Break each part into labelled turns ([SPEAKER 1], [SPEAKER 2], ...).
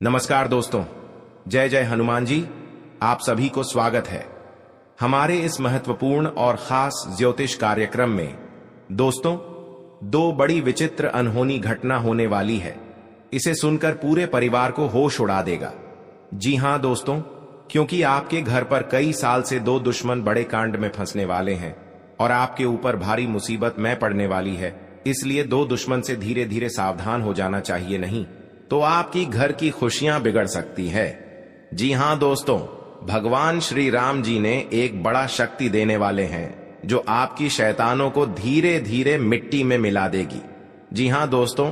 [SPEAKER 1] नमस्कार दोस्तों, जय जय हनुमान जी। आप सभी को स्वागत है हमारे इस महत्वपूर्ण और खास ज्योतिष कार्यक्रम में। दोस्तों, दो बड़ी विचित्र अनहोनी घटना होने वाली है। इसे सुनकर पूरे परिवार को होश उड़ा देगा। जी हां दोस्तों, क्योंकि आपके घर पर कई साल से दो दुश्मन बड़े कांड में फंसने वाले हैं और आपके ऊपर भारी मुसीबत में पड़ने वाली है। इसलिए दो दुश्मन से धीरे धीरे सावधान हो जाना चाहिए, नहीं तो आपकी घर की खुशियां बिगड़ सकती है। जी हां दोस्तों, भगवान श्री राम जी ने एक बड़ा शक्ति देने वाले हैं जो आपकी शैतानों को धीरे धीरे मिट्टी में मिला देगी। जी हां दोस्तों,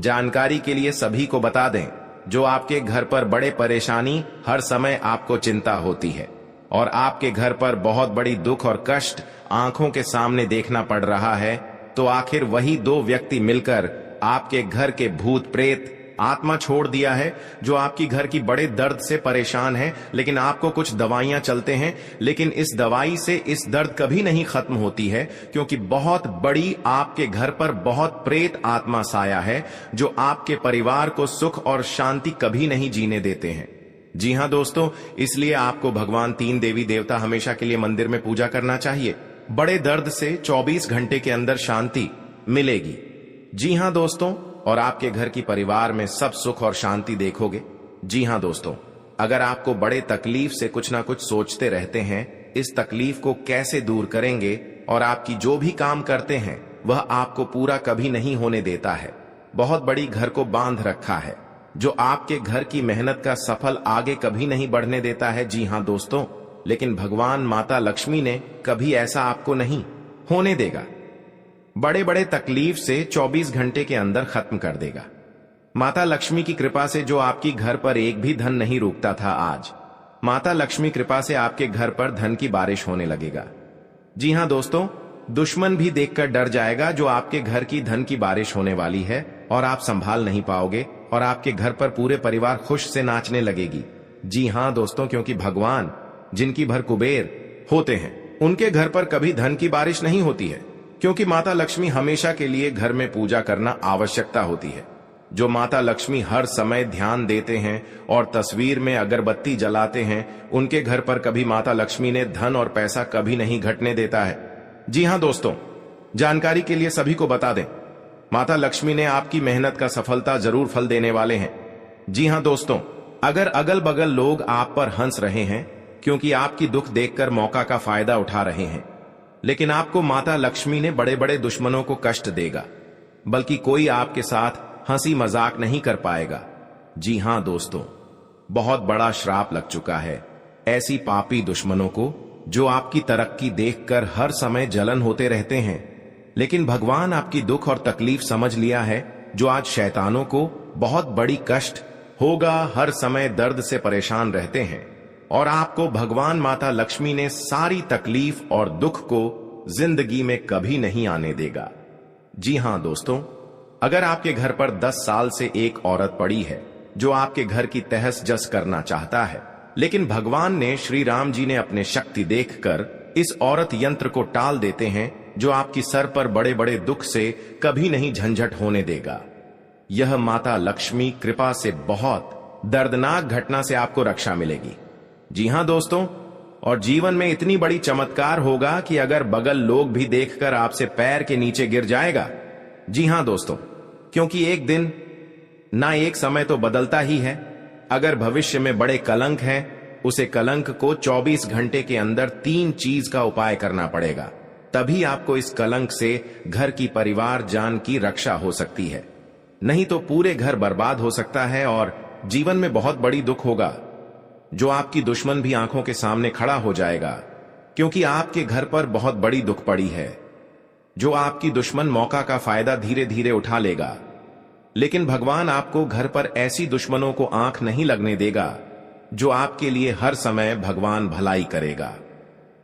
[SPEAKER 1] जानकारी के लिए सभी को बता दें, जो आपके घर पर बड़े परेशानी हर समय आपको चिंता होती है और आपके घर पर बहुत बड़ी दुख और कष्ट आंखों के सामने देखना पड़ रहा है, तो आखिर वही दो व्यक्ति मिलकर आपके घर के भूत प्रेत आत्मा छोड़ दिया है जो आपकी घर की बड़े दर्द से परेशान है। लेकिन आपको कुछ दवाइयां चलते हैं, लेकिन इस दवाई से इस दर्द कभी नहीं खत्म होती है, क्योंकि बहुत बड़ी आपके घर पर बहुत प्रेत आत्मा साया है जो आपके परिवार को सुख और शांति कभी नहीं जीने देते हैं। जी हां दोस्तों, इसलिए आपको भगवान तीन देवी देवता हमेशा के लिए मंदिर में पूजा करना चाहिए। बड़े दर्द से 24 घंटे के अंदर शांति मिलेगी। जी हां दोस्तों, और आपके घर की परिवार में सब सुख और शांति देखोगे। जी हां दोस्तों, अगर आपको बड़े तकलीफ से कुछ ना कुछ सोचते रहते हैं, इस तकलीफ को कैसे दूर करेंगे और आपकी जो भी काम करते हैं वह आपको पूरा कभी नहीं होने देता है। बहुत बड़ी घर को बांध रखा है जो आपके घर की मेहनत का सफल आगे कभी नहीं बढ़ने देता है। जी हां दोस्तों, लेकिन भगवान माता लक्ष्मी ने कभी ऐसा आपको नहीं होने देगा। बड़े बड़े तकलीफ से 24 घंटे के अंदर खत्म कर देगा। माता लक्ष्मी की कृपा से जो आपकी घर पर एक भी धन नहीं रुकता था, आज माता लक्ष्मी कृपा से आपके घर पर धन की बारिश होने लगेगा। जी हां दोस्तों, दुश्मन भी देखकर डर जाएगा जो आपके घर की धन की बारिश होने वाली है और आप संभाल नहीं पाओगे और आपके घर पर पूरे परिवार खुश से नाचने लगेगी। जी हां दोस्तों, क्योंकि भगवान जिनकी भर कुबेर होते हैं उनके घर पर कभी धन की बारिश नहीं होती है, क्योंकि माता लक्ष्मी हमेशा के लिए घर में पूजा करना आवश्यकता होती है। जो माता लक्ष्मी हर समय ध्यान देते हैं और तस्वीर में अगरबत्ती जलाते हैं, उनके घर पर कभी माता लक्ष्मी ने धन और पैसा कभी नहीं घटने देता है। जी हां दोस्तों, जानकारी के लिए सभी को बता दें, माता लक्ष्मी ने आपकी मेहनत का सफलता जरूर फल देने वाले हैं। जी हां दोस्तों, अगर अगल बगल लोग आप पर हंस रहे हैं क्योंकि आपकी दुख देखकर मौका का फायदा उठा रहे हैं, लेकिन आपको माता लक्ष्मी ने बड़े बड़े दुश्मनों को कष्ट देगा, बल्कि कोई आपके साथ हंसी मजाक नहीं कर पाएगा। जी हां दोस्तों, बहुत बड़ा श्राप लग चुका है ऐसी पापी दुश्मनों को जो आपकी तरक्की देखकर हर समय जलन होते रहते हैं। लेकिन भगवान आपकी दुख और तकलीफ समझ लिया है, जो आज शैतानों को बहुत बड़ी कष्ट होगा, हर समय दर्द से परेशान रहते हैं, और आपको भगवान माता लक्ष्मी ने सारी तकलीफ और दुख को जिंदगी में कभी नहीं आने देगा। जी हां दोस्तों, अगर आपके घर पर 10 साल से एक औरत पड़ी है जो आपके घर की तहस जस करना चाहता है, लेकिन भगवान ने श्री राम जी ने अपने शक्ति देखकर इस औरत यंत्र को टाल देते हैं जो आपकी सर पर बड़े बड़े दुख से कभी नहीं झंझट होने देगा। यह माता लक्ष्मी कृपा से बहुत दर्दनाक घटना से आपको रक्षा मिलेगी। जी हां दोस्तों, और जीवन में इतनी बड़ी चमत्कार होगा कि अगर बगल लोग भी देखकर आपसे पैर के नीचे गिर जाएगा। जी हां दोस्तों, क्योंकि एक दिन ना एक समय तो बदलता ही है। अगर भविष्य में बड़े कलंक हैं, उसे कलंक को 24 घंटे के अंदर 3 चीज का उपाय करना पड़ेगा, तभी आपको इस कलंक से घर की परिवार जान की रक्षा हो सकती है। नहीं तो पूरे घर बर्बाद हो सकता है और जीवन में बहुत बड़ी दुख होगा, जो आपकी दुश्मन भी आंखों के सामने खड़ा हो जाएगा, क्योंकि आपके घर पर बहुत बड़ी दुख पड़ी है। जो आपकी दुश्मन मौका का फायदा धीरे धीरे उठा लेगा, लेकिन भगवान आपको घर पर ऐसी दुश्मनों को आंख नहीं लगने देगा जो आपके लिए हर समय भगवान भलाई करेगा।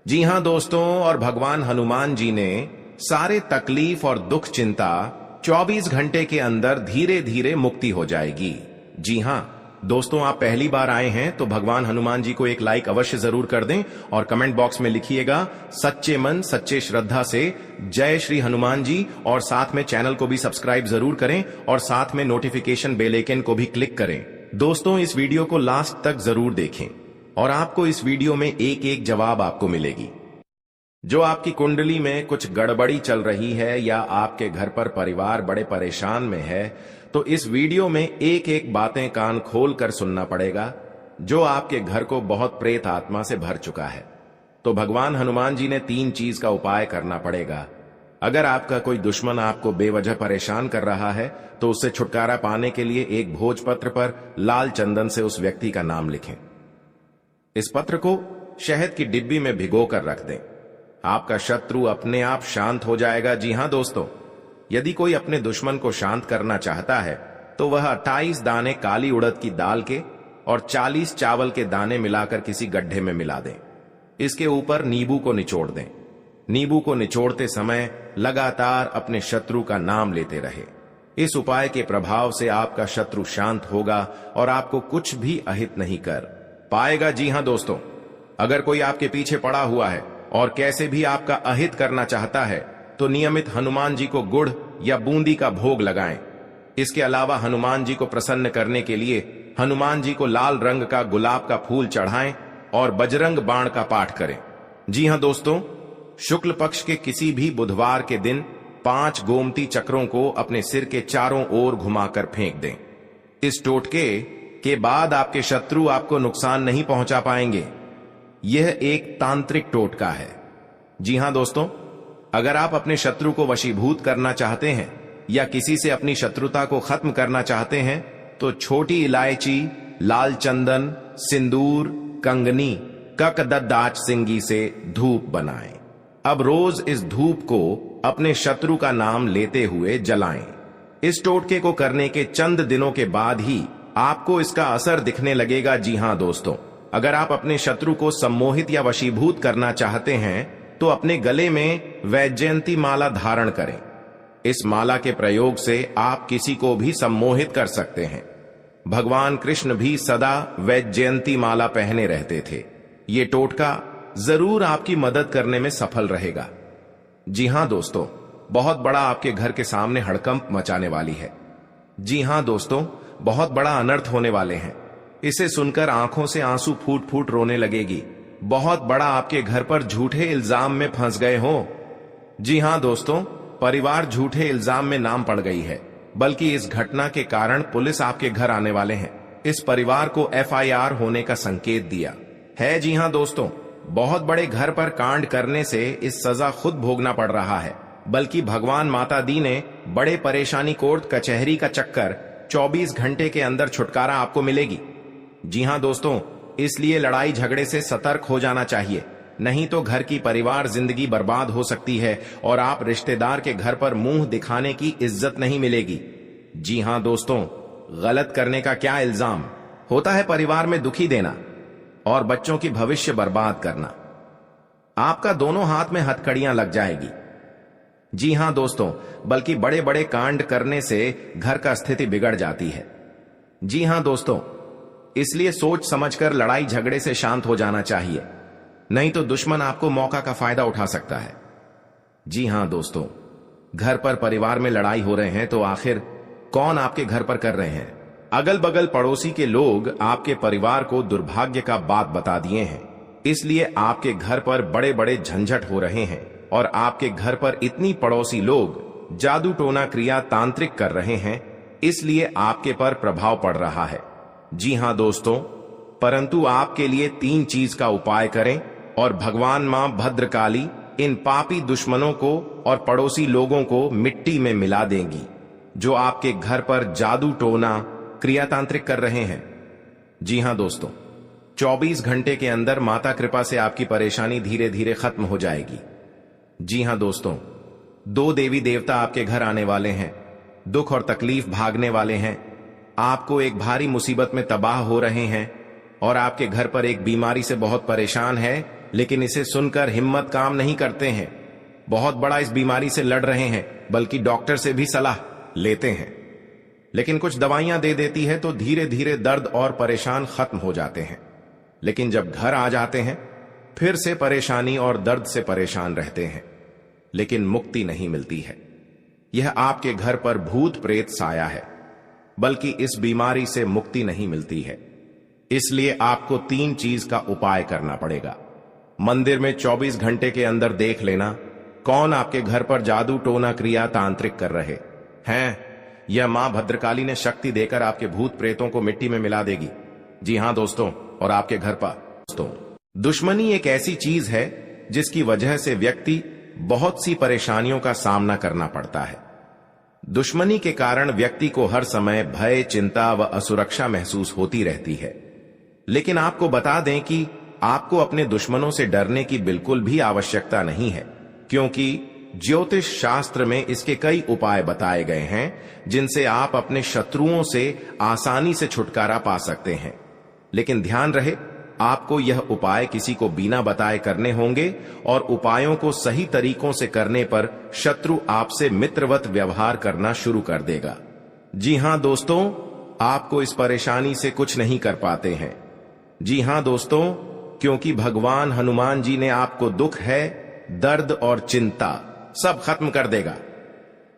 [SPEAKER 1] जी हां दोस्तों, और भगवान हनुमान जी ने सारे तकलीफ और दुख चिंता 24 घंटे के अंदर धीरे धीरे मुक्ति हो जाएगी। जी हां दोस्तों, आप पहली बार आए हैं तो भगवान हनुमान जी को एक लाइक अवश्य जरूर कर दें और कमेंट बॉक्स में लिखिएगा सच्चे मन सच्चे श्रद्धा से जय श्री हनुमान जी, और साथ में चैनल को भी सब्सक्राइब जरूर करें और साथ में नोटिफिकेशन बेल आइकन को भी क्लिक करें दोस्तों, इस वीडियो को लास्ट तक जरूर देखें और आपको इस वीडियो में एक एक जवाब आपको मिलेगी। जो आपकी कुंडली में कुछ गड़बड़ी चल रही है या आपके घर पर परिवार बड़े परेशान में है, तो इस वीडियो में एक एक बातें कान खोल कर सुनना पड़ेगा, जो आपके घर को बहुत प्रेत आत्मा से भर चुका है। तो भगवान हनुमान जी ने 3 चीज का उपाय करना पड़ेगा। अगर आपका कोई दुश्मन आपको बेवजह परेशान कर रहा है, तो उससे छुटकारा पाने के लिए एक भोजपत्र पर लाल चंदन से उस व्यक्ति का नाम लिखें। इस पत्र को शहद की डिब्बी में भिगो कर रख दें। आपका शत्रु अपने आप शांत हो जाएगा। जी हां दोस्तों, यदि कोई अपने दुश्मन को शांत करना चाहता है तो वह 28 दाने काली उड़द की दाल के और 40 चावल के दाने मिलाकर किसी गड्ढे में मिला दें। इसके ऊपर नींबू को निचोड़ दें। नींबू को निचोड़ते समय लगातार अपने शत्रु का नाम लेते रहे। इस उपाय के प्रभाव से आपका शत्रु शांत होगा और आपको कुछ भी अहित नहीं कर पाएगा। जी हां दोस्तों, अगर कोई आपके पीछे पड़ा हुआ है और कैसे भी आपका अहित करना चाहता है, तो नियमित हनुमान जी को गुड़ या बूंदी का भोग लगाएं। इसके अलावा हनुमान जी को प्रसन्न करने के लिए हनुमान जी को लाल रंग का गुलाब का फूल चढ़ाएं और बजरंग बाण का पाठ करें। जी हां दोस्तों, शुक्ल पक्ष के किसी भी बुधवार के दिन 5 गोमती चक्रों को अपने सिर के चारों ओर घुमाकर फेंक दें। इस टोटके के बाद आपके शत्रु आपको नुकसान नहीं पहुंचा पाएंगे। यह एक तांत्रिक टोटका है। जी हां दोस्तों, अगर आप अपने शत्रु को वशीभूत करना चाहते हैं या किसी से अपनी शत्रुता को खत्म करना चाहते हैं, तो छोटी इलायची, लाल चंदन, सिंदूर, कंगनी, ककददाच सिंगी से धूप बनाएं। अब रोज इस धूप को अपने शत्रु का नाम लेते हुए जलाएं। इस टोटके को करने के चंद दिनों के बाद ही आपको इसका असर दिखने लगेगा। जी हां दोस्तों, अगर आप अपने शत्रु को सम्मोहित या वशीभूत करना चाहते हैं, तो अपने गले में वैजयंती माला धारण करें। इस माला के प्रयोग से आप किसी को भी सम्मोहित कर सकते हैं। भगवान कृष्ण भी सदा वैजयंती माला पहने रहते थे। ये टोटका जरूर आपकी मदद करने में सफल रहेगा। जी हां दोस्तों, बहुत बड़ा आपके घर के सामने हड़कंप मचाने वाली है। जी हां दोस्तों, बहुत बड़ा अनर्थ होने वाले हैं। इसे सुनकर आंखों से आंसू फूट फूट रोने लगेगी। बहुत बड़ा आपके घर पर झूठे इल्जाम में फंस गए हो। जी हां दोस्तों, परिवार झूठे इल्जाम में नाम पड़ गई है, बल्कि इस घटना के कारण पुलिस आपके घर आने वाले हैं। इस परिवार को FIR होने का संकेत दिया है। जी हां दोस्तों, बहुत बड़े घर पर कांड करने से इस सजा खुद भोगना पड़ रहा है, बल्कि भगवान माता दी ने बड़े परेशानी कोर्ट कचहरी का चक्कर 24 घंटे के अंदर छुटकारा आपको मिलेगी। जी हां दोस्तों, इसलिए लड़ाई झगड़े से सतर्क हो जाना चाहिए, नहीं तो घर की परिवार जिंदगी बर्बाद हो सकती है और आप रिश्तेदार के घर पर मुंह दिखाने की इज्जत नहीं मिलेगी। जी हां दोस्तों, गलत करने का क्या इल्जाम होता है? परिवार में दुखी देना और बच्चों की भविष्य बर्बाद करना। आपका दोनों हाथ में हथकड़ियां लग जाएगी। जी हां दोस्तों, बल्कि बड़े बड़े कांड करने से घर का स्थिति बिगड़ जाती है। जी हां दोस्तों, इसलिए सोच समझकर लड़ाई झगड़े से शांत हो जाना चाहिए, नहीं तो दुश्मन आपको मौका का फायदा उठा सकता है। जी हां दोस्तों, घर पर परिवार में लड़ाई हो रहे हैं तो आखिर कौन आपके घर पर कर रहे हैं? अगल बगल पड़ोसी के लोग आपके परिवार को दुर्भाग्य का बात बता दिए हैं, इसलिए आपके घर पर बड़े बड़े झंझट हो रहे हैं और आपके घर पर इतनी पड़ोसी लोग जादू टोना क्रिया तांत्रिक कर रहे हैं, इसलिए आपके पर प्रभाव पड़ रहा है। जी हां दोस्तों, परंतु आपके लिए 3 चीज का उपाय करें और भगवान मां भद्रकाली इन पापी दुश्मनों को और पड़ोसी लोगों को मिट्टी में मिला देंगी, जो आपके घर पर जादू टोना क्रिया तांत्रिक कर रहे हैं। जी हां दोस्तों, 24 घंटे के अंदर माता कृपा से आपकी परेशानी धीरे धीरे खत्म हो जाएगी। जी हां दोस्तों, 2 देवी देवता आपके घर आने वाले हैं। दुख और तकलीफ भागने वाले हैं। आपको एक भारी मुसीबत में तबाह हो रहे हैं और आपके घर पर एक बीमारी से बहुत परेशान है, लेकिन इसे सुनकर हिम्मत काम नहीं करते हैं। बहुत बड़ा इस बीमारी से लड़ रहे हैं, बल्कि डॉक्टर से भी सलाह लेते हैं, लेकिन कुछ दवाइयां दे देती है तो धीरे धीरे दर्द और परेशान खत्म हो जाते हैं। लेकिन जब घर आ जाते हैं फिर से परेशानी और दर्द से परेशान रहते हैं, लेकिन मुक्ति नहीं मिलती है। यह आपके घर पर भूत प्रेत साया है। बल्कि इस बीमारी से मुक्ति नहीं मिलती है। इसलिए आपको 3 चीज का उपाय करना पड़ेगा। मंदिर में 24 घंटे के अंदर देख लेना कौन आपके घर पर जादू टोना क्रिया तांत्रिक कर रहे हैं। यह मां भद्रकाली ने शक्ति देकर आपके भूत प्रेतों को मिट्टी में मिला देगी। जी हां दोस्तों, और आपके घर पर दोस्तों, दुश्मनी एक ऐसी चीज है जिसकी वजह से व्यक्ति बहुत सी परेशानियों का सामना करना पड़ता है। दुश्मनी के कारण व्यक्ति को हर समय भय, चिंता व असुरक्षा महसूस होती रहती है। लेकिन आपको बता दें कि आपको अपने दुश्मनों से डरने की बिल्कुल भी आवश्यकता नहीं है, क्योंकि ज्योतिष शास्त्र में इसके कई उपाय बताए गए हैं जिनसे आप अपने शत्रुओं से आसानी से छुटकारा पा सकते हैं। लेकिन ध्यान रहे, आपको यह उपाय किसी को बिना बताए करने होंगे और उपायों को सही तरीकों से करने पर शत्रु आपसे मित्रवत व्यवहार करना शुरू कर देगा। जी हां दोस्तों, आपको इस परेशानी से कुछ नहीं कर पाते हैं। जी हां दोस्तों, क्योंकि भगवान हनुमान जी ने आपको दुख है, दर्द और चिंता सब खत्म कर देगा।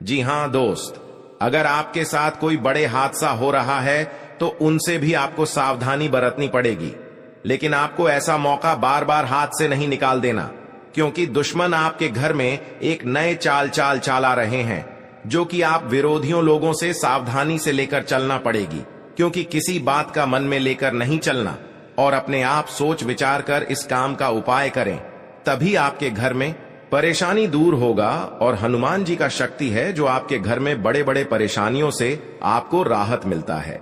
[SPEAKER 1] जी हां दोस्त, अगर आपके साथ कोई बड़े हादसा हो रहा है तो उनसे भी आपको सावधानी बरतनी पड़ेगी। लेकिन आपको ऐसा मौका बार बार हाथ से नहीं निकाल देना, क्योंकि दुश्मन आपके घर में एक नए चाल चला रहे हैं, जो कि आप विरोधियों लोगों से सावधानी से लेकर चलना पड़ेगी। क्योंकि किसी बात का मन में लेकर नहीं चलना और अपने आप सोच विचार कर इस काम का उपाय करें, तभी आपके घर में परेशानी दूर होगा। और हनुमान जी का शक्ति है जो आपके घर में बड़े बड़े परेशानियों से आपको राहत मिलता है।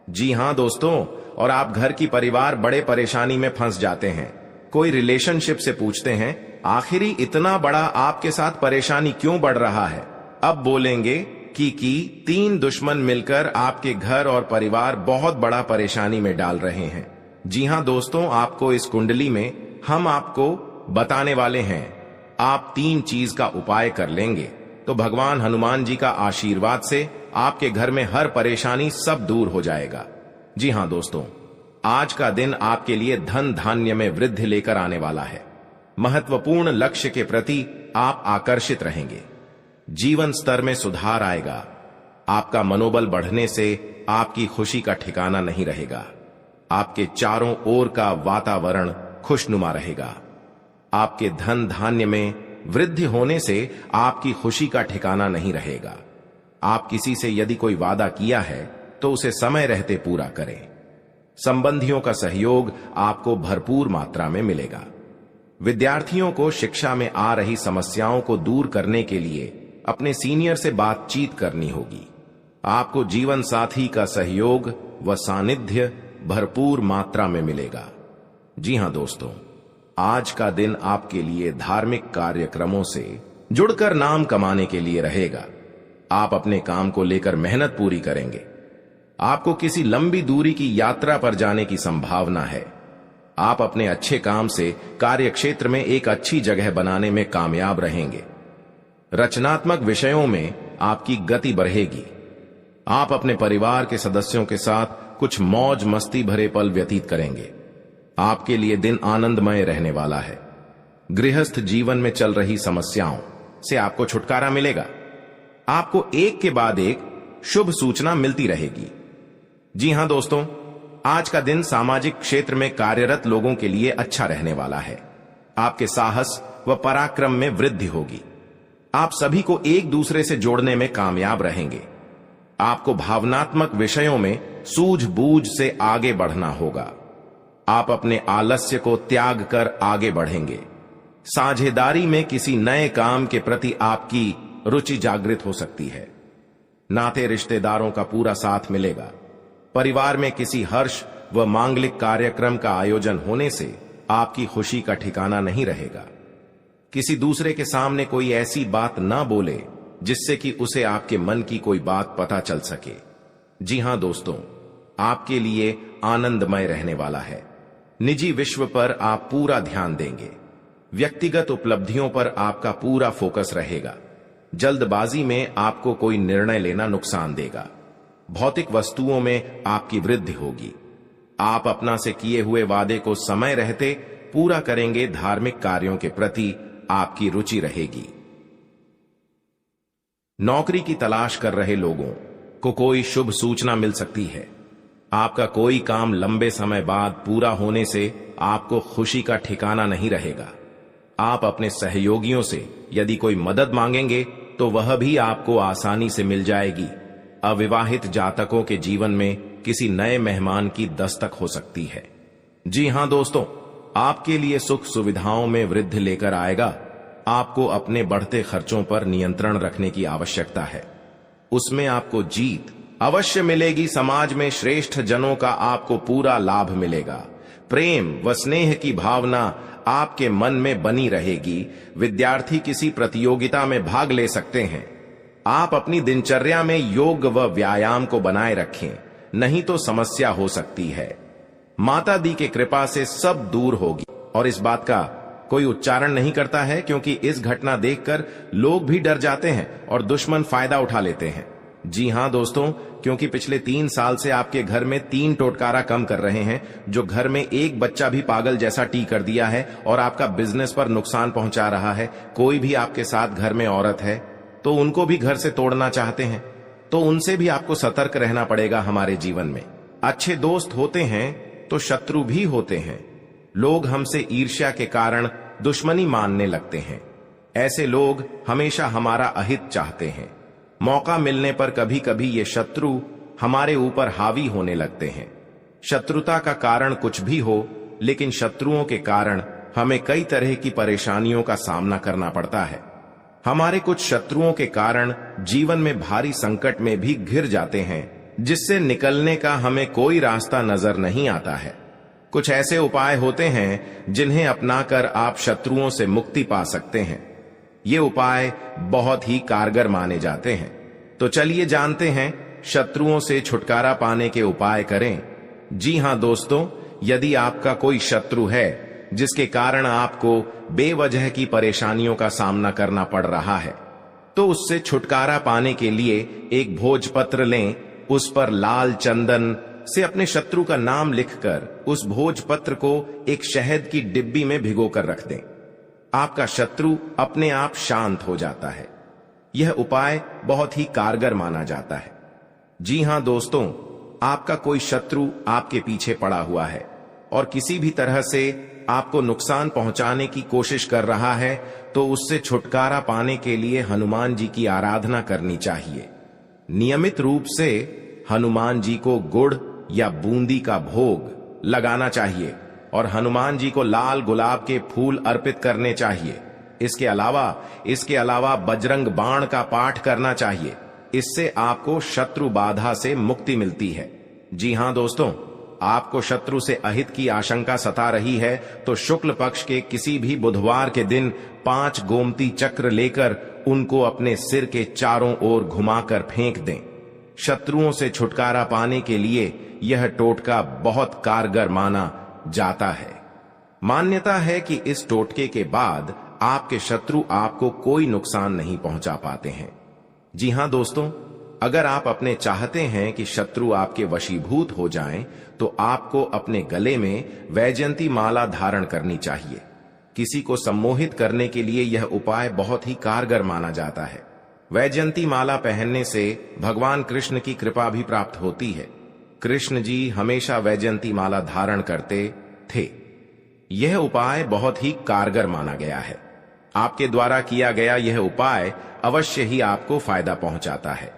[SPEAKER 1] जी हां दोस्तों, और आप घर की परिवार बड़े परेशानी में फंस जाते हैं। कोई रिलेशनशिप से पूछते हैं आखिर इतना बड़ा आपके साथ परेशानी क्यों बढ़ रहा है। अब बोलेंगे कि 3 दुश्मन मिलकर आपके घर और परिवार बहुत बड़ा परेशानी में डाल रहे हैं। जी हां दोस्तों, आपको इस कुंडली में हम आपको बताने वाले हैं। आप 3 चीज का उपाय कर लेंगे तो भगवान हनुमान जी का आशीर्वाद से आपके घर में हर परेशानी सब दूर हो जाएगा। जी हां दोस्तों, आज का दिन आपके लिए धन धान्य में वृद्धि लेकर आने वाला है। महत्वपूर्ण लक्ष्य के प्रति आप आकर्षित रहेंगे। जीवन स्तर में सुधार आएगा। आपका मनोबल बढ़ने से आपकी खुशी का ठिकाना नहीं रहेगा। आपके चारों ओर का वातावरण खुशनुमा रहेगा। आपके धन धान्य में वृद्धि होने से आपकी खुशी का ठिकाना नहीं रहेगा। आप किसी से यदि कोई वादा किया है तो उसे समय रहते पूरा करें। संबंधियों का सहयोग आपको भरपूर मात्रा में मिलेगा। विद्यार्थियों को शिक्षा में आ रही समस्याओं को दूर करने के लिए अपने सीनियर से बातचीत करनी होगी। आपको जीवन साथी का सहयोग व सानिध्य भरपूर मात्रा में मिलेगा। जी हां दोस्तों, आज का दिन आपके लिए धार्मिक कार्यक्रमों से जुड़कर नाम कमाने के लिए रहेगा। आप अपने काम को लेकर मेहनत पूरी करेंगे। आपको किसी लंबी दूरी की यात्रा पर जाने की संभावना है। आप अपने अच्छे काम से कार्य क्षेत्र में एक अच्छी जगह बनाने में कामयाब रहेंगे। रचनात्मक विषयों में आपकी गति बढ़ेगी। आप अपने परिवार के सदस्यों के साथ कुछ मौज मस्ती भरे पल व्यतीत करेंगे। आपके लिए दिन आनंदमय रहने वाला है। गृहस्थ जीवन में चल रही समस्याओं से आपको छुटकारा मिलेगा। आपको एक के बाद एक शुभ सूचना मिलती रहेगी। जी हां दोस्तों, आज का दिन सामाजिक क्षेत्र में कार्यरत लोगों के लिए अच्छा रहने वाला है। आपके साहस व पराक्रम में वृद्धि होगी। आप सभी को एक दूसरे से जोड़ने में कामयाब रहेंगे। आपको भावनात्मक विषयों में सूझबूझ से आगे बढ़ना होगा। आप अपने आलस्य को त्याग कर आगे बढ़ेंगे। साझेदारी में किसी नए काम के प्रति आपकी रुचि जागृत हो सकती है। नाते रिश्तेदारों का पूरा साथ मिलेगा। परिवार में किसी हर्ष व मांगलिक कार्यक्रम का आयोजन होने से आपकी खुशी का ठिकाना नहीं रहेगा। किसी दूसरे के सामने कोई ऐसी बात ना बोले जिससे कि उसे आपके मन की कोई बात पता चल सके। जी हां दोस्तों, आपके लिए आनंदमय रहने वाला है। निजी विश्व पर आप पूरा ध्यान देंगे। व्यक्तिगत उपलब्धियों पर आपका पूरा फोकस रहेगा। जल्दबाजी में आपको कोई निर्णय लेना नुकसान देगा। भौतिक वस्तुओं में आपकी वृद्धि होगी। आप अपना से किए हुए वादे को समय रहते पूरा करेंगे। धार्मिक कार्यों के प्रति आपकी रुचि रहेगी। नौकरी की तलाश कर रहे लोगों को कोई शुभ सूचना मिल सकती है। आपका कोई काम लंबे समय बाद पूरा होने से आपको खुशी का ठिकाना नहीं रहेगा। आप अपने सहयोगियों से यदि कोई मदद मांगेंगे तो वह भी आपको आसानी से मिल जाएगी। अविवाहित जातकों के जीवन में किसी नए मेहमान की दस्तक हो सकती है। जी हां दोस्तों, आपके लिए सुख सुविधाओं में वृद्धि लेकर आएगा। आपको अपने बढ़ते खर्चों पर नियंत्रण रखने की आवश्यकता है, उसमें आपको जीत अवश्य मिलेगी। समाज में श्रेष्ठ जनों का आपको पूरा लाभ मिलेगा। प्रेम व स्नेह की भावना आपके मन में बनी रहेगी। विद्यार्थी किसी प्रतियोगिता में भाग ले सकते हैं। आप अपनी दिनचर्या में योग व व्यायाम को बनाए रखें, नहीं तो समस्या हो सकती है। माता दी की कृपा से सब दूर होगी। और इस बात का कोई उच्चारण नहीं करता है, क्योंकि इस घटना देखकर लोग भी डर जाते हैं और दुश्मन फायदा उठा लेते हैं। जी हां दोस्तों, क्योंकि पिछले 3 साल से आपके घर में 3 टोटकारा कम कर रहे हैं, जो घर में एक बच्चा भी पागल जैसा टी कर दिया है और आपका बिजनेस पर नुकसान पहुंचा रहा है। कोई भी आपके साथ घर में औरत है तो उनको भी घर से तोड़ना चाहते हैं, तो उनसे भी आपको सतर्क रहना पड़ेगा। हमारे जीवन में अच्छे दोस्त होते हैं तो शत्रु भी होते हैं। लोग हमसे ईर्ष्या के कारण दुश्मनी मानने लगते हैं। ऐसे लोग हमेशा हमारा अहित चाहते हैं। मौका मिलने पर कभी कभी ये शत्रु हमारे ऊपर हावी होने लगते हैं। शत्रुता का कारण कुछ भी हो, लेकिन शत्रुओं के कारण हमें कई तरह की परेशानियों का सामना करना पड़ता है। हमारे कुछ शत्रुओं के कारण जीवन में भारी संकट में भी घिर जाते हैं, जिससे निकलने का हमें कोई रास्ता नजर नहीं आता है। कुछ ऐसे उपाय होते हैं जिन्हें अपनाकर आप शत्रुओं से मुक्ति पा सकते हैं। ये उपाय बहुत ही कारगर माने जाते हैं। तो चलिए जानते हैं शत्रुओं से छुटकारा पाने के उपाय करें। जी हां दोस्तों, यदि आपका कोई शत्रु है जिसके कारण आपको बेवजह की परेशानियों का सामना करना पड़ रहा है, तो उससे छुटकारा पाने के लिए एक भोजपत्र लें। उस पर लाल चंदन से अपने शत्रु का नाम लिखकर उस भोजपत्र को एक शहद की डिब्बी में भिगोकर रख दें। आपका शत्रु अपने आप शांत हो जाता है। यह उपाय बहुत ही कारगर माना जाता है। जी हां दोस्तों, आपका कोई शत्रु आपके पीछे पड़ा हुआ है और किसी भी तरह से आपको नुकसान पहुंचाने की कोशिश कर रहा है, तो उससे छुटकारा पाने के लिए हनुमान जी की आराधना करनी चाहिए। नियमित रूप से हनुमान जी को गुड़ या बूंदी का भोग लगाना चाहिए और हनुमान जी को लाल गुलाब के फूल अर्पित करने चाहिए। इसके अलावा बजरंग बाण का पाठ करना चाहिए। इससे आपको शत्रु बाधा से मुक्ति मिलती है। जी हां दोस्तों, आपको शत्रु से अहित की आशंका सता रही है तो शुक्ल पक्ष के किसी भी बुधवार के दिन 5 गोमती चक्र लेकर उनको अपने सिर के चारों ओर घुमाकर फेंक दें। शत्रुओं से छुटकारा पाने के लिए यह टोटका बहुत कारगर माना जाता है। मान्यता है कि इस टोटके के बाद आपके शत्रु आपको कोई नुकसान नहीं पहुंचा पाते हैं। जी हां दोस्तों, अगर आप अपने चाहते हैं कि शत्रु आपके वशीभूत हो जाएं, तो आपको अपने गले में वैजयंती माला धारण करनी चाहिए। किसी को सम्मोहित करने के लिए यह उपाय बहुत ही कारगर माना जाता है। वैजयंती माला पहनने से भगवान कृष्ण की कृपा भी प्राप्त होती है। कृष्ण जी हमेशा वैजयंती माला धारण करते थे। यह उपाय बहुत ही कारगर माना गया है। आपके द्वारा किया गया यह उपाय अवश्य ही आपको फायदा पहुंचाता है।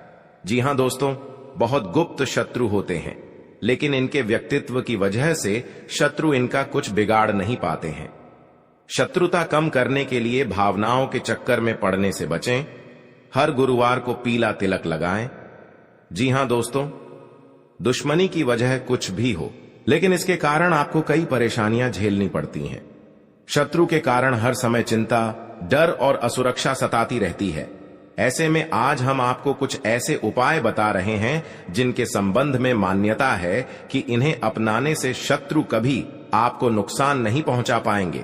[SPEAKER 1] जी हां दोस्तों, बहुत गुप्त शत्रु होते हैं, लेकिन इनके व्यक्तित्व की वजह से शत्रु इनका कुछ बिगाड़ नहीं पाते हैं। शत्रुता कम करने के लिए भावनाओं के चक्कर में पड़ने से बचें। हर गुरुवार को पीला तिलक लगाएं। जी हां दोस्तों, दुश्मनी की वजह कुछ भी हो, लेकिन इसके कारण आपको कई परेशानियां झेलनी पड़ती हैं। शत्रु के कारण हर समय चिंता, डर और असुरक्षा सताती रहती है। ऐसे में आज हम आपको कुछ ऐसे उपाय बता रहे हैं जिनके संबंध में मान्यता है कि इन्हें अपनाने से शत्रु कभी आपको नुकसान नहीं पहुंचा पाएंगे।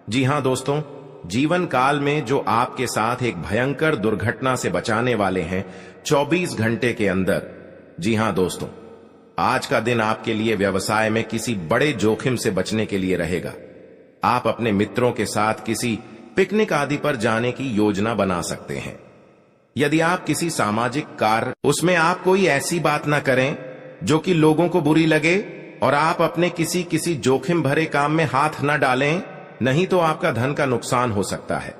[SPEAKER 1] जी हां दोस्तों, जीवन काल में जो आपके साथ एक भयंकर दुर्घटना से बचाने वाले हैं 24 घंटे के अंदर। जी हां दोस्तों, आज का दिन आपके लिए व्यवसाय में किसी बड़े जोखिम से बचने के लिए रहेगा। आप अपने मित्रों के साथ किसी पिकनिक आदि पर जाने की योजना बना सकते हैं। यदि आप किसी सामाजिक कार्य उसमें आप कोई ऐसी बात ना करें जो कि लोगों को बुरी लगे, और आप अपने किसी जोखिम भरे काम में हाथ न डालें, नहीं तो आपका धन का नुकसान हो सकता है।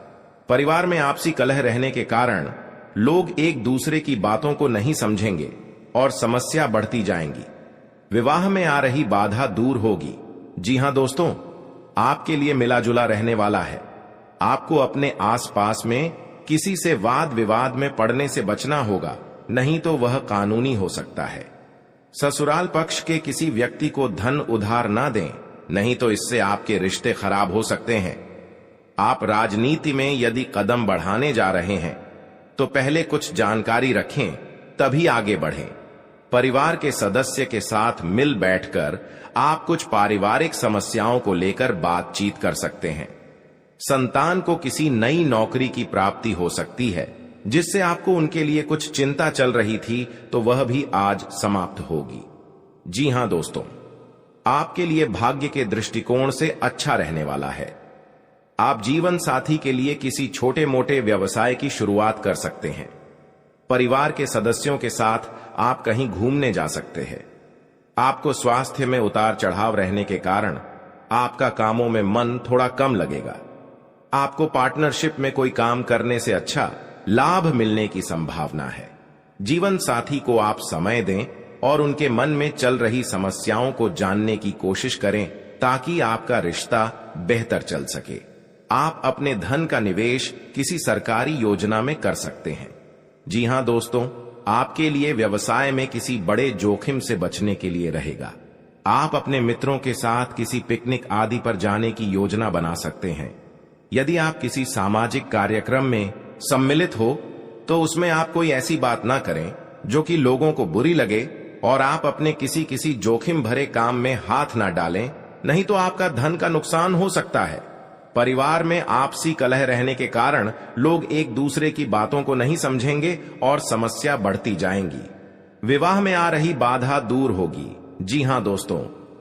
[SPEAKER 1] परिवार में आपसी कलह रहने के कारण लोग एक दूसरे की बातों को नहीं समझेंगे और समस्या बढ़ती जाएंगी। विवाह में आ रही बाधा दूर होगी। जी हां दोस्तों, आपके लिए मिला जुला रहने वाला है। आपको अपने आसपास में किसी से वाद विवाद में पड़ने से बचना होगा, नहीं तो वह कानूनी हो सकता है। ससुराल पक्ष के किसी व्यक्ति को धन उधार ना दें, नहीं तो इससे आपके रिश्ते खराब हो सकते हैं। आप राजनीति में यदि कदम बढ़ाने जा रहे हैं तो पहले कुछ जानकारी रखें, तभी आगे बढ़ें। परिवार के सदस्य के साथ मिल बैठकर आप कुछ पारिवारिक समस्याओं को लेकर बातचीत कर सकते हैं। संतान को किसी नई नौकरी की प्राप्ति हो सकती है, जिससे आपको उनके लिए कुछ चिंता चल रही थी, तो वह भी आज समाप्त होगी। जी हां दोस्तों, आपके लिए भाग्य के दृष्टिकोण से अच्छा रहने वाला है। आप जीवन साथी के लिए किसी छोटे मोटे व्यवसाय की शुरुआत कर सकते हैं। परिवार के सदस्यों के साथ आप कहीं घूमने जा सकते हैं। आपको स्वास्थ्य में उतार चढ़ाव रहने के कारण आपका कामों में मन थोड़ा कम लगेगा। आपको पार्टनरशिप में कोई काम करने से अच्छा लाभ मिलने की संभावना है। जीवन साथी को आप समय दें और उनके मन में चल रही समस्याओं को जानने की कोशिश करें, ताकि आपका रिश्ता बेहतर चल सके। आप अपने धन का निवेश किसी सरकारी योजना में कर सकते हैं। जी हां दोस्तों, आपके लिए व्यवसाय में किसी बड़े जोखिम से बचने के लिए रहेगा। आप अपने मित्रों के साथ किसी पिकनिक आदि पर जाने की योजना बना सकते हैं। यदि आप किसी सामाजिक कार्यक्रम में सम्मिलित हो तो उसमें आप कोई ऐसी बात ना करें जो कि लोगों को बुरी लगे, और आप अपने किसी जोखिम भरे काम में हाथ ना डालें, नहीं तो आपका धन का नुकसान हो सकता है। परिवार में आपसी कलह रहने के कारण लोग एक दूसरे की बातों को नहीं समझेंगे और समस्या बढ़ती जाएंगी। विवाह में आ रही बाधा दूर होगी। जी हां दोस्तों,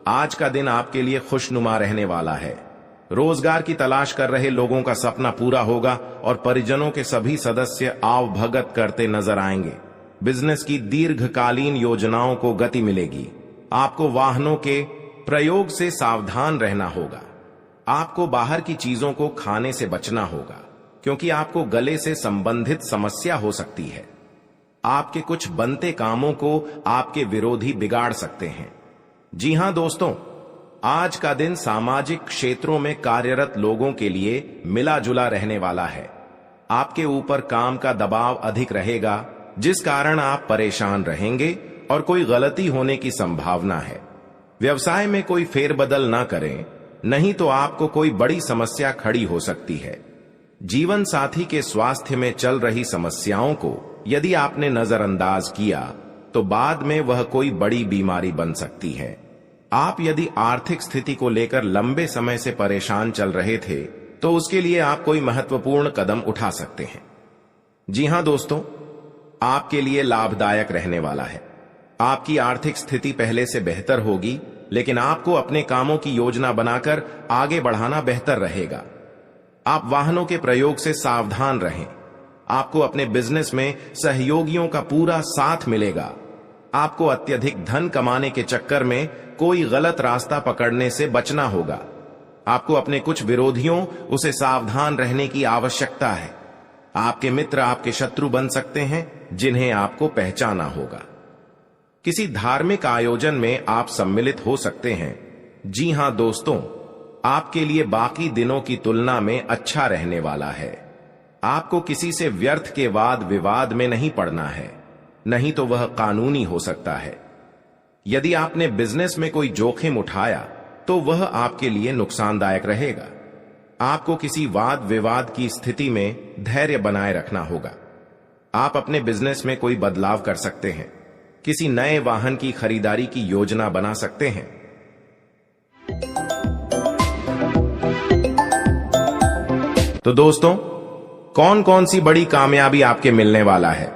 [SPEAKER 1] आज का दिन आपके लिए खुशनुमा रहने वाला है। रोजगार की तलाश कर रहे लोगों का सपना पूरा होगा और परिजनों के सभी सदस्य आवभगत करते नजर आएंगे। बिजनेस की दीर्घकालीन योजनाओं को गति मिलेगी। आपको वाहनों के प्रयोग से सावधान रहना होगा। आपको बाहर की चीजों को खाने से बचना होगा, क्योंकि आपको गले से संबंधित समस्या हो सकती है। आपके कुछ बनते कामों को आपके विरोधी बिगाड़ सकते हैं। जी हां दोस्तों, आज का दिन सामाजिक क्षेत्रों में कार्यरत लोगों के लिए मिला जुला रहने वाला है। आपके ऊपर काम का दबाव अधिक रहेगा, जिस कारण आप परेशान रहेंगे और कोई गलती होने की संभावना है। व्यवसाय में कोई फेरबदल ना करें, नहीं तो आपको कोई बड़ी समस्या खड़ी हो सकती है। जीवन साथी के स्वास्थ्य में चल रही समस्याओं को यदि आपने नजरअंदाज किया तो बाद में वह कोई बड़ी बीमारी बन सकती है। आप यदि आर्थिक स्थिति को लेकर लंबे समय से परेशान चल रहे थे तो उसके लिए आप कोई महत्वपूर्ण कदम उठा सकते हैं। जी हां दोस्तों, आपके लिए लाभदायक रहने वाला है। आपकी आर्थिक स्थिति पहले से बेहतर होगी, लेकिन आपको अपने कामों की योजना बनाकर आगे बढ़ाना बेहतर रहेगा। आप वाहनों के प्रयोग से सावधान रहें। आपको अपने बिजनेस में सहयोगियों का पूरा साथ मिलेगा। आपको अत्यधिक धन कमाने के चक्कर में कोई गलत रास्ता पकड़ने से बचना होगा। आपको अपने कुछ विरोधियों उसे सावधान रहने की आवश्यकता है। आपके मित्र आपके शत्रु बन सकते हैं, जिन्हें आपको पहचाना होगा। किसी धार्मिक आयोजन में आप सम्मिलित हो सकते हैं। जी हां दोस्तों, आपके लिए बाकी दिनों की तुलना में अच्छा रहने वाला है। आपको किसी से व्यर्थ के वाद विवाद में नहीं पड़ना है, नहीं तो वह कानूनी हो सकता है। यदि आपने बिजनेस में कोई जोखिम उठाया तो वह आपके लिए नुकसानदायक रहेगा। आपको किसी वाद विवाद की स्थिति में धैर्य बनाए रखना होगा। आप अपने बिजनेस में कोई बदलाव कर सकते हैं। किसी नए वाहन की खरीदारी की योजना बना सकते हैं। तो दोस्तों, कौन कौन सी बड़ी कामयाबी आपके मिलने वाला है,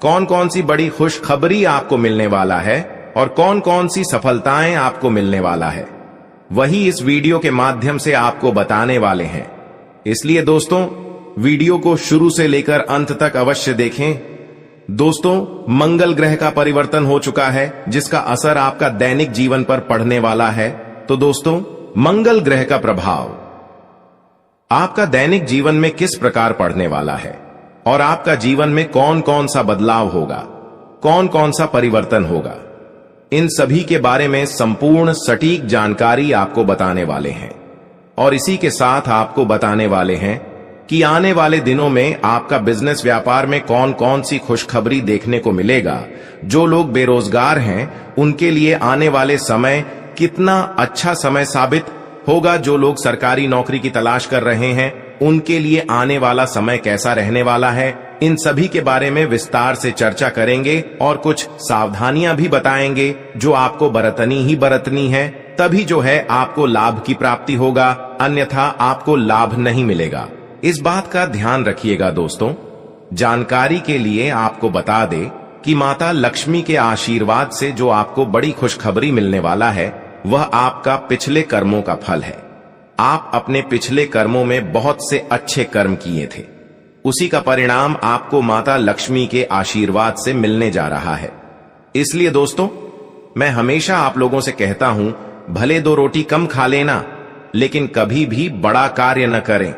[SPEAKER 1] कौन कौन सी बड़ी खुशखबरी आपको मिलने वाला है और कौन कौन सी सफलताएं आपको मिलने वाला है, वही इस वीडियो के माध्यम से आपको बताने वाले हैं। इसलिए दोस्तों, वीडियो को शुरू से लेकर अंत तक अवश्य देखें। दोस्तों, मंगल ग्रह का परिवर्तन हो चुका है जिसका असर आपका दैनिक जीवन पर पड़ने वाला है। तो दोस्तों, मंगल ग्रह का प्रभाव आपका दैनिक जीवन में किस प्रकार पड़ने वाला है और आपका जीवन में कौन कौन सा बदलाव होगा, कौन कौन सा परिवर्तन होगा, इन सभी के बारे में संपूर्ण सटीक जानकारी आपको बताने वाले हैं। और इसी के साथ आपको बताने वाले हैं कि आने वाले दिनों में आपका बिजनेस व्यापार में कौन कौन सी खुशखबरी देखने को मिलेगा। जो लोग बेरोजगार हैं उनके लिए आने वाले समय कितना अच्छा समय साबित होगा। जो लोग सरकारी नौकरी की तलाश कर रहे हैं उनके लिए आने वाला समय कैसा रहने वाला है, इन सभी के बारे में विस्तार से चर्चा करेंगे और कुछ सावधानियां भी बताएंगे जो आपको बरतनी ही बरतनी है। तभी जो है आपको लाभ की प्राप्ति होगा, अन्यथा आपको लाभ नहीं मिलेगा। इस बात का ध्यान रखिएगा दोस्तों। जानकारी के लिए आपको बता दे कि माता लक्ष्मी के आशीर्वाद से जो आपको बड़ी खुशखबरी मिलने वाला है वह आपका पिछले कर्मों का फल है। आप अपने पिछले कर्मों में बहुत से अच्छे कर्म किए थे, उसी का परिणाम आपको माता लक्ष्मी के आशीर्वाद से मिलने जा रहा है। इसलिए दोस्तों, मैं हमेशा आप लोगों से कहता हूं, भले 2 रोटी कम खा लेना लेकिन कभी भी बड़ा कार्य न करें।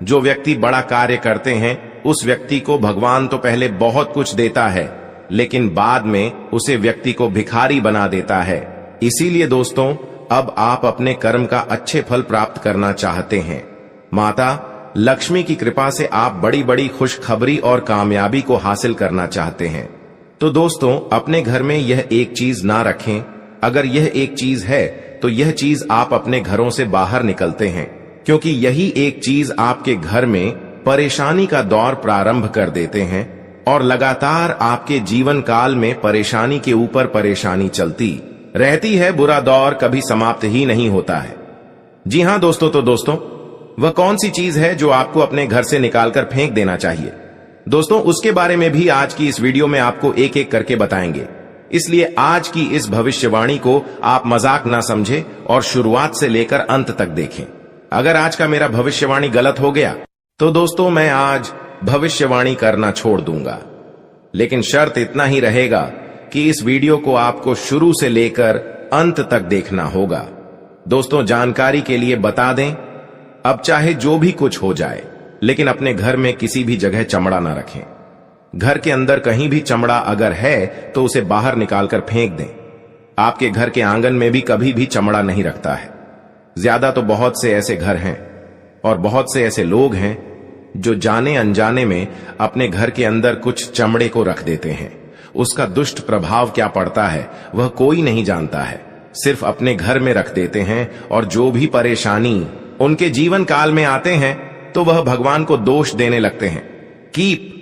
[SPEAKER 1] जो व्यक्ति बड़ा कार्य करते हैं उस व्यक्ति को भगवान तो पहले बहुत कुछ देता है लेकिन बाद में उसे व्यक्ति को भिखारी बना देता है। इसीलिए दोस्तों, अब आप अपने कर्म का अच्छे फल प्राप्त करना चाहते हैं। माता लक्ष्मी की कृपा से आप बड़ी बड़ी खुशखबरी और कामयाबी को हासिल करना चाहते हैं। तो दोस्तों, अपने घर में यह एक चीज ना रखें। अगर यह एक चीज है तो यह चीज आप अपने घरों से बाहर निकलते हैं, क्योंकि यही एक चीज आपके घर में परेशानी का दौर प्रारंभ कर देते हैं और लगातार आपके जीवन काल में परेशानी के ऊपर परेशानी चलती रहती है। बुरा दौर कभी समाप्त ही नहीं होता है। जी हां दोस्तों, तो दोस्तों, वह कौन सी चीज है जो आपको अपने घर से निकालकर फेंक देना चाहिए? दोस्तों, उसके बारे में भी आज की इस वीडियो में आपको एक एक करके बताएंगे। इसलिए आज की इस भविष्यवाणी को आप मजाक ना समझें और शुरुआत से लेकर अंत तक देखें। अगर आज का मेरा भविष्यवाणी गलत हो गया तो दोस्तों, मैं आज भविष्यवाणी करना छोड़ दूंगा। लेकिन शर्त इतना ही रहेगा कि इस वीडियो को आपको शुरू से लेकर अंत तक देखना होगा। दोस्तों, जानकारी के लिए बता दें, अब चाहे जो भी कुछ हो जाए लेकिन अपने घर में किसी भी जगह चमड़ा ना रखें। घर के अंदर कहीं भी चमड़ा अगर है तो उसे बाहर निकालकर फेंक दें। आपके घर के आंगन में भी कभी भी चमड़ा नहीं रखता है। ज्यादा तो बहुत से ऐसे घर हैं और बहुत से ऐसे लोग हैं जो जाने अनजाने में अपने घर के अंदर कुछ चमड़े को रख देते हैं। उसका दुष्ट प्रभाव क्या पड़ता है वह कोई नहीं जानता है, सिर्फ अपने घर में रख देते हैं और जो भी परेशानी उनके जीवन काल में आते हैं तो वह भगवान को दोष देने लगते हैं कि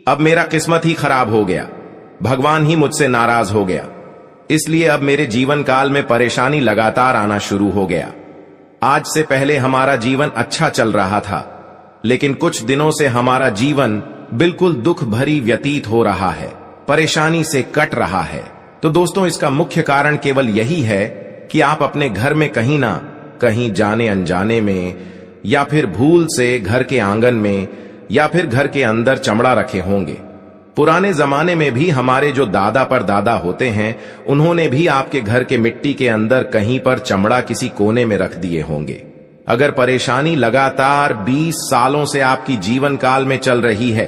[SPEAKER 1] अब मेरा किस्मत ही खराब हो गया, भगवान ही मुझसे नाराज हो गया, इसलिए अब मेरे जीवन काल में परेशानी लगातार आना शुरू हो गया। आज से पहले हमारा जीवन अच्छा चल रहा था लेकिन कुछ दिनों से हमारा जीवन बिल्कुल दुख भरी व्यतीत हो रहा है, परेशानी से कट रहा है। तो दोस्तों, इसका मुख्य कारण केवल यही है कि आप अपने घर में कहीं ना कहीं जाने अनजाने में या फिर भूल से घर के आंगन में या फिर घर के अंदर चमड़ा रखे होंगे। पुराने जमाने में भी हमारे जो दादा परदादा होते हैं उन्होंने भी आपके घर के मिट्टी के अंदर कहीं पर चमड़ा किसी कोने में रख दिए होंगे। अगर परेशानी लगातार 20 सालों से आपकी जीवन काल में चल रही है,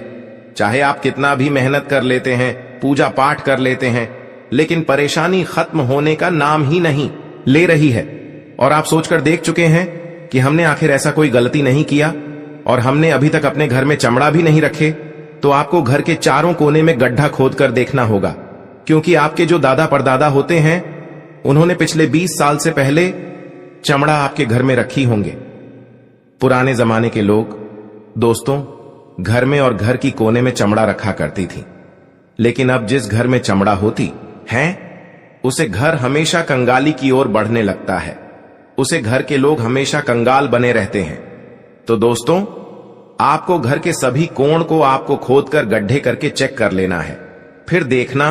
[SPEAKER 1] चाहे आप कितना भी मेहनत कर लेते हैं, पूजा पाठ कर लेते हैं, लेकिन परेशानी खत्म होने का नाम ही नहीं ले रही है और आप सोचकर देख चुके हैं कि हमने आखिर ऐसा कोई गलती नहीं किया और हमने अभी तक अपने घर में चमड़ा भी नहीं रखे, तो आपको घर के चारों कोने में गड्ढा खोदकर देखना होगा, क्योंकि आपके जो दादा परदादा होते हैं उन्होंने पिछले 20 साल से पहले चमड़ा आपके घर में रखी होंगे। पुराने जमाने के लोग दोस्तों घर में और घर की कोने में चमड़ा रखा करती थी, लेकिन अब जिस घर में चमड़ा होती है उसे घर हमेशा कंगाली की ओर बढ़ने लगता है, उसे घर के लोग हमेशा कंगाल बने रहते हैं। तो दोस्तों, आपको घर के सभी कोण को आपको खोदकर गड्ढे करके चेक कर लेना है, फिर देखना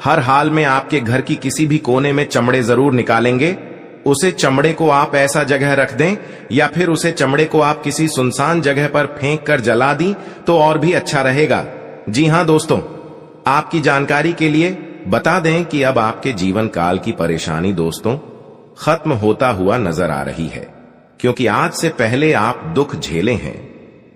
[SPEAKER 1] हर हाल में आपके घर की किसी भी कोने में चमड़े जरूर निकालेंगे उसे चमड़े को आप ऐसा जगह रख दें या फिर उसे चमड़े को आप किसी सुनसान जगह पर फेंक कर जला दी तो और भी अच्छा रहेगा। जी हां दोस्तों, आपकी जानकारी के लिए बता दें कि अब आपके जीवन काल की परेशानी दोस्तों खत्म होता हुआ नजर आ रही है, क्योंकि आज से पहले आप दुख झेले हैं,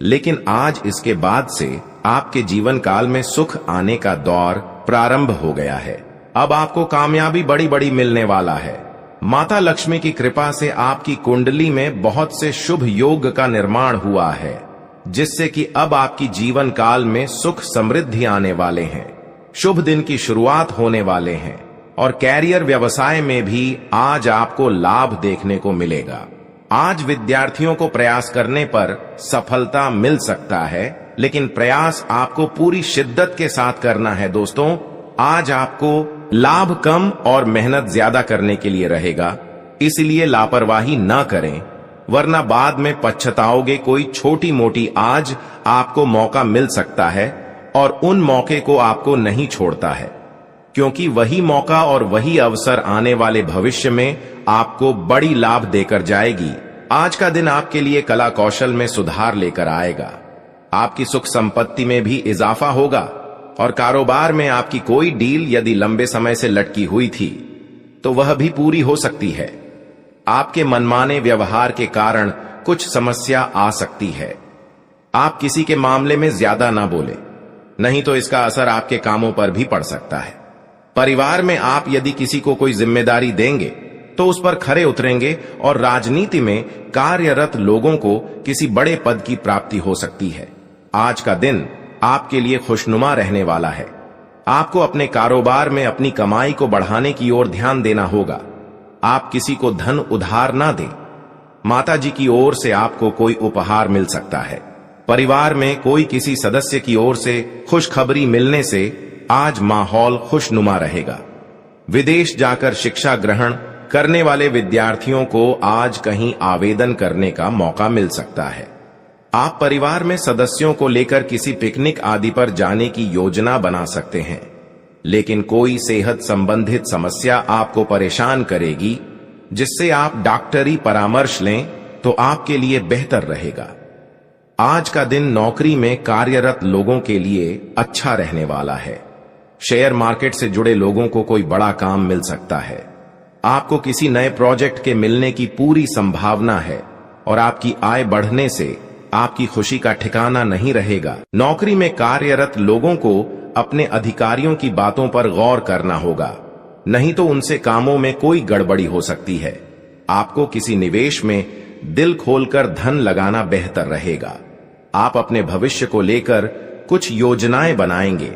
[SPEAKER 1] लेकिन आज इसके बाद से आपके जीवन काल में सुख आने का दौर प्रारंभ हो गया है। अब आपको कामयाबी बड़ी बड़ी मिलने वाला है। माता लक्ष्मी की कृपा से आपकी कुंडली में बहुत से शुभ योग का निर्माण हुआ है, जिससे कि अब आपकी जीवन काल में सुख समृद्धि आने वाले हैं, शुभ दिन की शुरुआत होने वाले हैं और कैरियर व्यवसाय में भी आज आपको लाभ देखने को मिलेगा। आज विद्यार्थियों को प्रयास करने पर सफलता मिल सकता है, लेकिन प्रयास आपको पूरी शिद्दत के साथ करना है दोस्तों। आज आपको लाभ कम और मेहनत ज्यादा करने के लिए रहेगा, इसलिए लापरवाही ना करें, वरना बाद में पछताओगे। कोई छोटी मोटी आज आपको मौका मिल सकता है और उन मौके को आपको नहीं छोड़ता है, क्योंकि वही मौका और वही अवसर आने वाले भविष्य में आपको बड़ी लाभ देकर जाएगी। आज का दिन आपके लिए कला कौशल में सुधार लेकर आएगा। आपकी सुख संपत्ति में भी इजाफा होगा और कारोबार में आपकी कोई डील यदि लंबे समय से लटकी हुई थी तो वह भी पूरी हो सकती है। आपके मनमाने व्यवहार के कारण कुछ समस्या आ सकती है। आप किसी के मामले में ज्यादा ना बोले, नहीं तो इसका असर आपके कामों पर भी पड़ सकता है। परिवार में आप यदि किसी को कोई जिम्मेदारी देंगे तो उस पर खरे उतरेंगे और राजनीति में कार्यरत लोगों को किसी बड़े पद की प्राप्ति हो सकती है। आज का दिन आपके लिए खुशनुमा रहने वाला है। आपको अपने कारोबार में अपनी कमाई को बढ़ाने की ओर ध्यान देना होगा। आप किसी को धन उधार ना दें। माता जी की ओर से आपको कोई उपहार मिल सकता है। परिवार में कोई किसी सदस्य की ओर से खुशखबरी मिलने से आज माहौल खुशनुमा रहेगा। विदेश जाकर शिक्षा ग्रहण करने वाले विद्यार्थियों को आज कहीं आवेदन करने का मौका मिल सकता है। आप परिवार में सदस्यों को लेकर किसी पिकनिक आदि पर जाने की योजना बना सकते हैं, लेकिन कोई सेहत संबंधित समस्या आपको परेशान करेगी, जिससे आप डॉक्टरी परामर्श लें तो आपके लिए बेहतर रहेगा। आज का दिन नौकरी में कार्यरत लोगों के लिए अच्छा रहने वाला है। शेयर मार्केट से जुड़े लोगों को कोई बड़ा काम मिल सकता है। आपको किसी नए प्रोजेक्ट के मिलने की पूरी संभावना है और आपकी आय बढ़ने से आपकी खुशी का ठिकाना नहीं रहेगा। नौकरी में कार्यरत लोगों को अपने अधिकारियों की बातों पर गौर करना होगा, नहीं तो उनसे कामों में कोई गड़बड़ी हो सकती है। आपको किसी निवेश में दिल खोलकर धन लगाना बेहतर रहेगा। आप अपने भविष्य को लेकर कुछ योजनाएं बनाएंगे,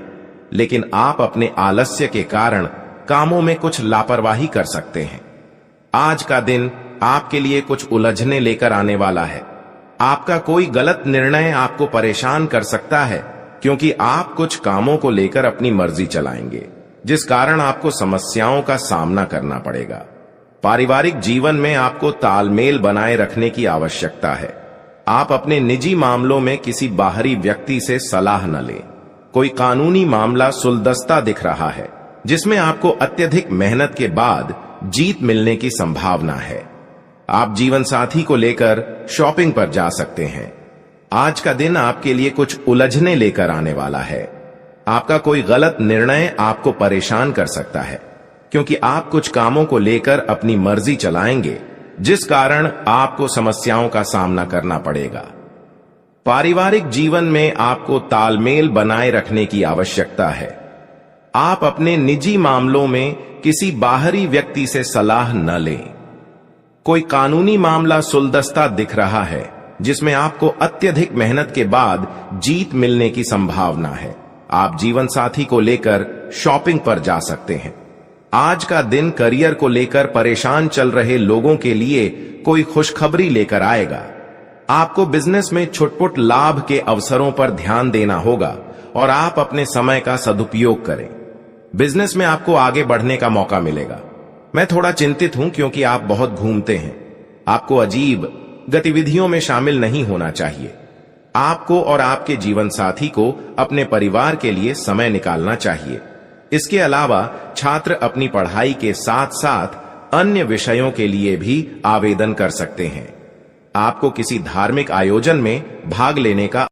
[SPEAKER 1] लेकिन आप अपने आलस्य के कारण कामों में कुछ लापरवाही कर सकते हैं। आज का दिन आपके लिए कुछ उलझने लेकर आने वाला है। आपका कोई गलत निर्णय आपको परेशान कर सकता है, क्योंकि आप कुछ कामों को लेकर अपनी मर्जी चलाएंगे, जिस कारण आपको समस्याओं का सामना करना पड़ेगा। पारिवारिक जीवन में आपको तालमेल बनाए रखने की आवश्यकता है। आप अपने निजी मामलों में किसी बाहरी व्यक्ति से सलाह न लें। कोई कानूनी मामला सुलझता दिख रहा है, जिसमें आपको अत्यधिक मेहनत के बाद जीत मिलने की संभावना है। आप जीवन साथी को लेकर शॉपिंग पर जा सकते हैं। आज का दिन आपके लिए कुछ उलझने लेकर आने वाला है। आपका कोई गलत निर्णय आपको परेशान कर सकता है, क्योंकि आप कुछ कामों को लेकर अपनी मर्जी चलाएंगे, जिस कारण आपको समस्याओं का सामना करना पड़ेगा। पारिवारिक जीवन में आपको तालमेल बनाए रखने की आवश्यकता है। आप अपने निजी मामलों में किसी बाहरी व्यक्ति से सलाह न लें। कोई कानूनी मामला सुलझता दिख रहा है, जिसमें आपको अत्यधिक मेहनत के बाद जीत मिलने की संभावना है। आप जीवन साथी को लेकर शॉपिंग पर जा सकते हैं। आज का दिन करियर को लेकर परेशान चल रहे लोगों के लिए कोई खुशखबरी लेकर आएगा। आपको बिजनेस में छुटपुट लाभ के अवसरों पर ध्यान देना होगा और आप अपने समय का सदुपयोग करें। बिजनेस में आपको आगे बढ़ने का मौका मिलेगा। मैं थोड़ा चिंतित हूं, क्योंकि आप बहुत घूमते हैं। आपको अजीब गतिविधियों में शामिल नहीं होना चाहिए। आपको और आपके जीवन साथी को अपने परिवार के लिए समय निकालना चाहिए। इसके अलावा छात्र अपनी पढ़ाई के साथ साथ अन्य विषयों के लिए भी आवेदन कर सकते हैं। आपको किसी धार्मिक आयोजन में भाग लेने का